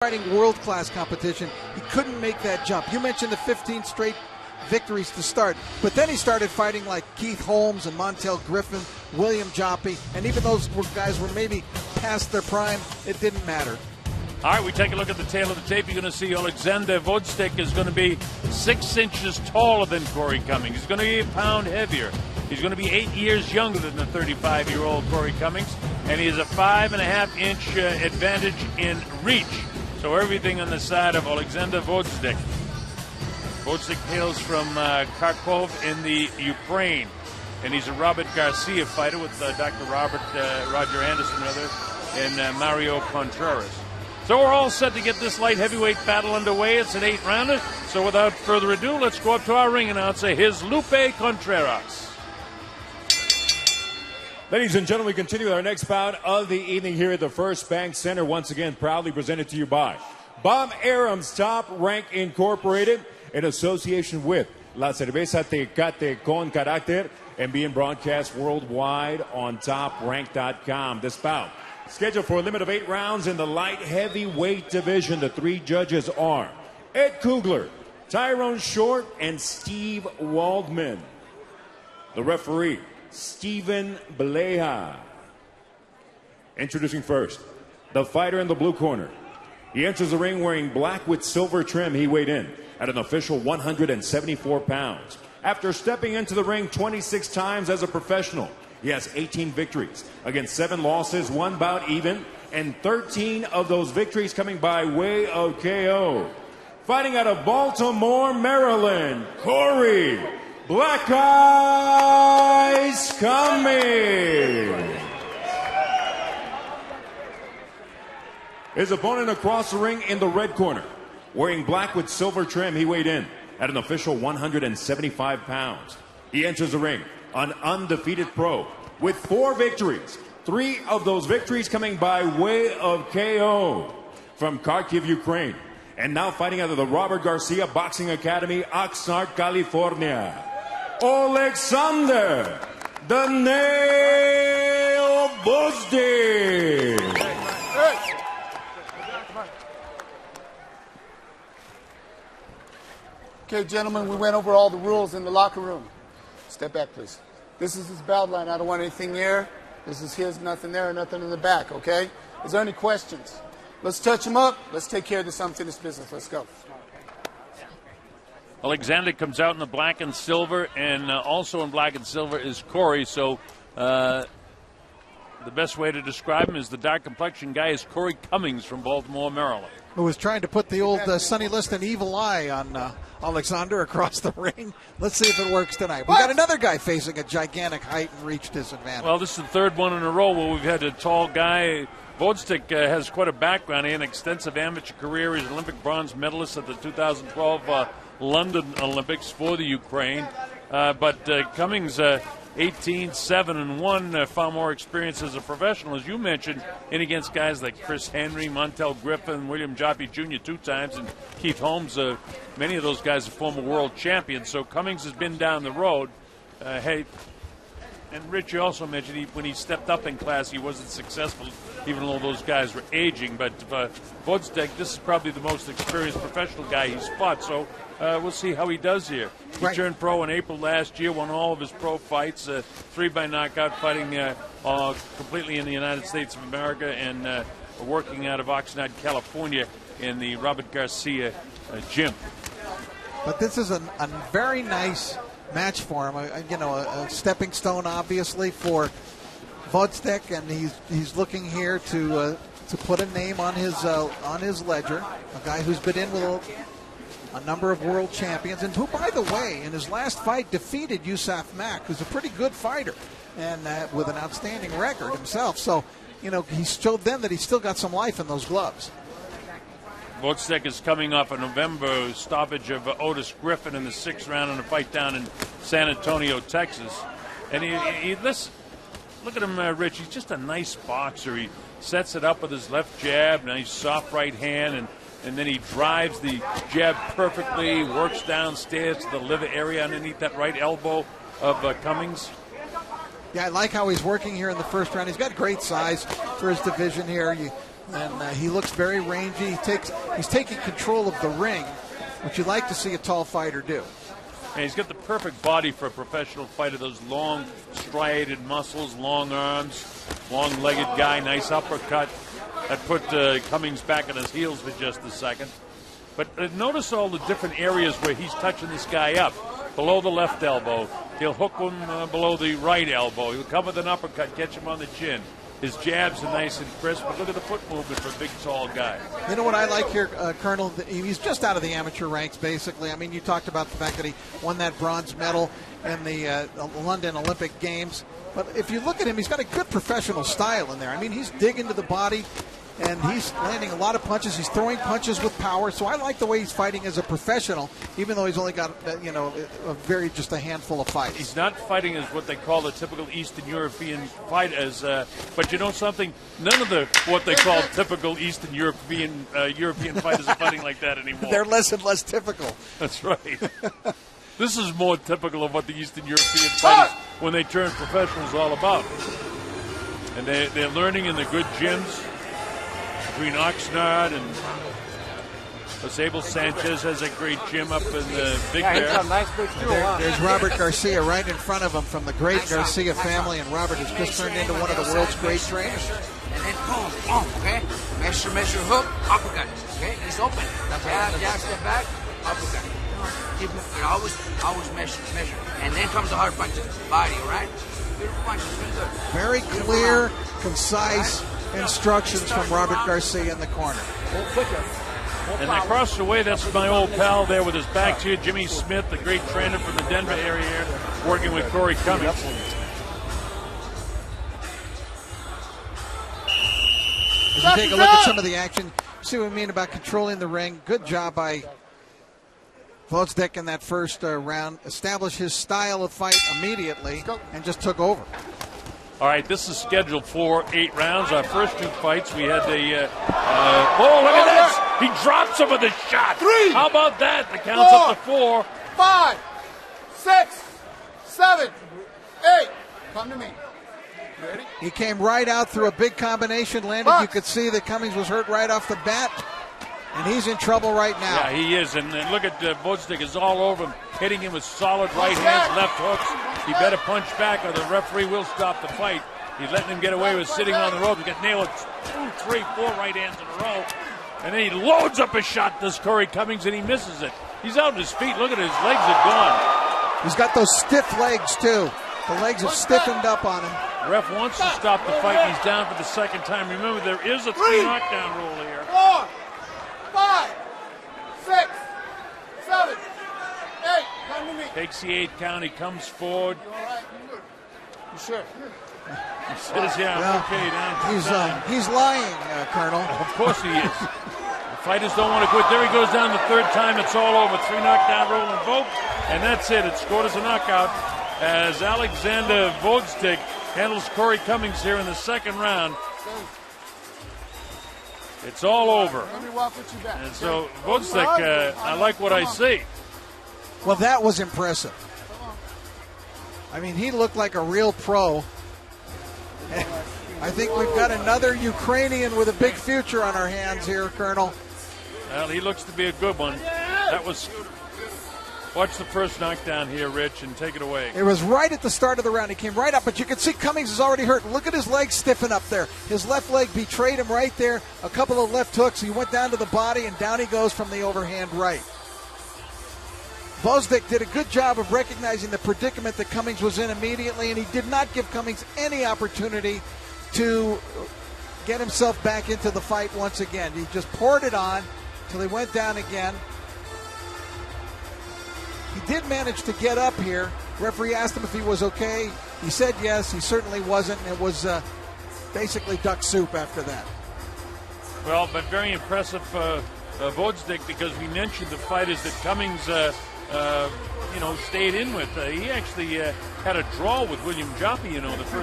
Fighting world-class competition, he couldn't make that jump. You mentioned the 15 straight victories to start, but then he started fighting like Keith Holmes and Montel Griffin, William Joppy, and even those guys were maybe past their prime, it didn't matter. All right, we take a look at the tail of the tape. You're going to see Alexandr Gvozdik is going to be 6 inches taller than Kori Kammings. He's going to be a pound heavier. He's going to be 8 years younger than the 35-year-old Kori Kammings, and he has a 5.5-inch advantage in reach. So everything on the side of Alexandr Gvozdik. Gvozdik hails from Kharkov in the Ukraine, and he's a Robert Garcia fighter with Dr. Roger Anderson and Mario Contreras. So we're all set to get this light heavyweight battle underway. It's an 8-rounder. So without further ado, let's go up to our ring announcer. Here's Lupe Contreras. Ladies and gentlemen, we continue with our next bout of the evening here at the First Bank Center. Once again, proudly presented to you by Bob Arum's Top Rank Incorporated in association with La Cerveza Tecate Con Carácter and being broadcast worldwide on TopRank.com. This bout scheduled for a limit of 8 rounds in the light heavyweight division. The 3 judges are Ed Kugler, Tyrone Short, and Steve Waldman. The referee, Steven Beleja. Introducing first, the fighter in the blue corner. He enters the ring wearing black with silver trim. He weighed in at an official 174 pounds. After stepping into the ring 26 times as a professional, he has 18 victories against 7 losses, 1 bout even, and 13 of those victories coming by way of KO. Fighting out of Baltimore, Maryland, Kori Black Eyes Kammings. His opponent across the ring in the red corner, wearing black with silver trim, he weighed in at an official 175 pounds. He enters the ring an undefeated pro with 4 victories, 3 of those victories coming by way of KO. From Kharkiv, Ukraine, and now fighting out of the Robert Garcia Boxing Academy, Oxnard, California, Alexandr "The Nail" Gvozdik. Okay, gentlemen, we went over all the rules in the locker room. Step back, please. This is his bout line. I don't want anything there. This is his, nothing there, nothing in the back, okay? Is there any questions? Let's touch him up. Let's take care of this unfinished business. Let's go. Alexander comes out in the black and silver, and also in black and silver is Kori. So the best way to describe him is the dark complexion guy is Kori Kammings from Baltimore, Maryland. Who was trying to put the old Sonny Liston evil eye on Alexander across the ring. Let's see if it works tonight. We got another guy facing a gigantic height and reach disadvantage. Well, this is the 3rd one in a row where we've had a tall guy. Gvozdik has quite a background. He had an extensive amateur career. He's an Olympic bronze medalist at the 2012 London Olympics for the Ukraine. But Kammings, 18-7-1, far more experience as a professional, as you mentioned, in against guys like Chris Henry, Montel Griffin, William Joppy Jr. 2 times, and Keith Holmes. Many of those guys are former world champions. So Kammings has been down the road. Hey, and Rich, you also mentioned when he stepped up in class, he wasn't successful, even though those guys were aging. But Gvozdik, this is probably the most experienced professional guy he's fought. So we'll see how he does here. He turned pro in April last year, won all of his pro fights, 3 by knockout, fighting completely in the United States of America, and working out of Oxnard, California, in the Robert Garcia gym. But this is a very nice match for him. A stepping stone, obviously, for Gvozdik, and he's looking here to put a name on his ledger. A guy who's been in with a number of world champions, and who, by the way, in his last fight defeated Yusuf Mack, who's a pretty good fighter and with an outstanding record himself. So, he showed then that he's still got some life in those gloves. Gvozdik is coming off a November stoppage of Otis Griffin in the 6th round in a fight down in San Antonio, Texas. And listen, look at him, Rich. He's just a nice boxer. He sets it up with his left jab, nice soft right hand, and then he drives the jab perfectly, works downstairs to the liver area underneath that right elbow of Kammings. Yeah, I like how he's working here in the first round. He's got great size for his division here. And he looks very rangy. He's taking control of the ring, which you like to see a tall fighter do. And he's got the perfect body for a professional fighter. Those long, striated muscles, long arms, long-legged guy, nice uppercut. That put Cummings back on his heels for just a second. But notice all the different areas where he's touching this guy up. Below the left elbow. He'll hook him below the right elbow. He'll come with an uppercut, catch him on the chin. His jabs are nice and crisp, but look at the foot movement for a big, tall guy. You know what I like here, Colonel? He's just out of the amateur ranks, basically. I mean, you talked about the fact that he won that bronze medal in the London Olympic Games. But if you look at him, he's got a good professional style in there. I mean, he's digging to the body, and he's landing a lot of punches. He's throwing punches with power. So I like the way he's fighting as a professional, even though he's only got, just a handful of fights. He's not fighting as what they call the typical Eastern European fighters. But you know something? None of what they call typical Eastern European fighters are fighting like that anymore. They're less and less typical. That's right. This is more typical of what the Eastern European fighters, when they turn professional, is all about. And they're learning in the good gyms. Between Oxnard and Abel Sanchez has a great gym up in the Big Bear. There's Robert Garcia right in front of him from the great Garcia family, and Robert has just turned into one of the world's great trainers. And then boom, okay? Measure, hook, uppercut, okay? It's open. Jab, step back, uppercut. Keep always measure. And then comes the hard punches, body, all right? Beautiful punches, really good. Very clear, concise instructions from Robert Garcia in the corner. And across the way, that's my old pal there with his back to you, Jimmy Smith, the great trainer from the Denver area here, working with Kori Kammings. As you take a look at some of the action, see what I mean about controlling the ring. Good job by Gvozdyk in that first round. Established his style of fight immediately and just took over. All right, this is scheduled for 8 rounds. Our first 2 fights, we had the... look at this! He drops him with a shot. 3. How about that? The count's up to 4. 5, 6, 7, 8. Come to me. Ready? He came right out through a big combination, landed. You could see that Cummings was hurt right off the bat, and he's in trouble right now. Yeah, he is. And look at Gvozdyk is all over him, hitting him with solid right hands, left hooks. He better punch back or the referee will stop the fight. He's letting him get away with sitting on the rope. He got nailed 2, 3, 4 right hands in a row. And then he loads up a shot, this Kori Kammings, and he misses it. He's out on his feet. Look at his legs are gone. He's got those stiff legs, too. The legs have stiffened up on him. The ref wants to stop the fight, and he's down for the second time. Remember, there is a 3 knockdown rule here. 4, 5, 6, 7, 8. Come to me. Takes the 8 count. He comes forward. You all right? You sure? He says, yeah, I'm okay. Down. He's lying, Colonel. Of course he is. The fighters don't want to quit. There he goes down the 3rd time. It's all over. 3 knockdown rule invoked, and that's it. It's scored as a knockout as Alexander Gvozdyk handles Kori Kammings here in the 2nd round. It's all over. Let me walk with you back. And so Gvozdyk, I like what I see. Well, that was impressive. I mean, he looked like a real pro. I think we've got another Ukrainian with a big future on our hands here, Colonel. Well, he looks to be a good one. That was... Watch the first knockdown here, Rich, and take it away. It was right at the start of the round. He came right up, but you can see Cummings is already hurt. Look at his legs stiffen up there. His left leg betrayed him right there. A couple of left hooks. He went down to the body, and down he goes from the overhand right. Gvozdyk did a good job of recognizing the predicament that Cummings was in immediately, and he did not give Cummings any opportunity to get himself back into the fight once again. He just poured it on till he went down again. He did manage to get up here. Referee asked him if he was okay. He said yes. He certainly wasn't. It was basically duck soup after that. Well, but very impressive Gvozdyk, because we mentioned the fighters that Cummings stayed in with. He actually had a draw with William Jaffe, the first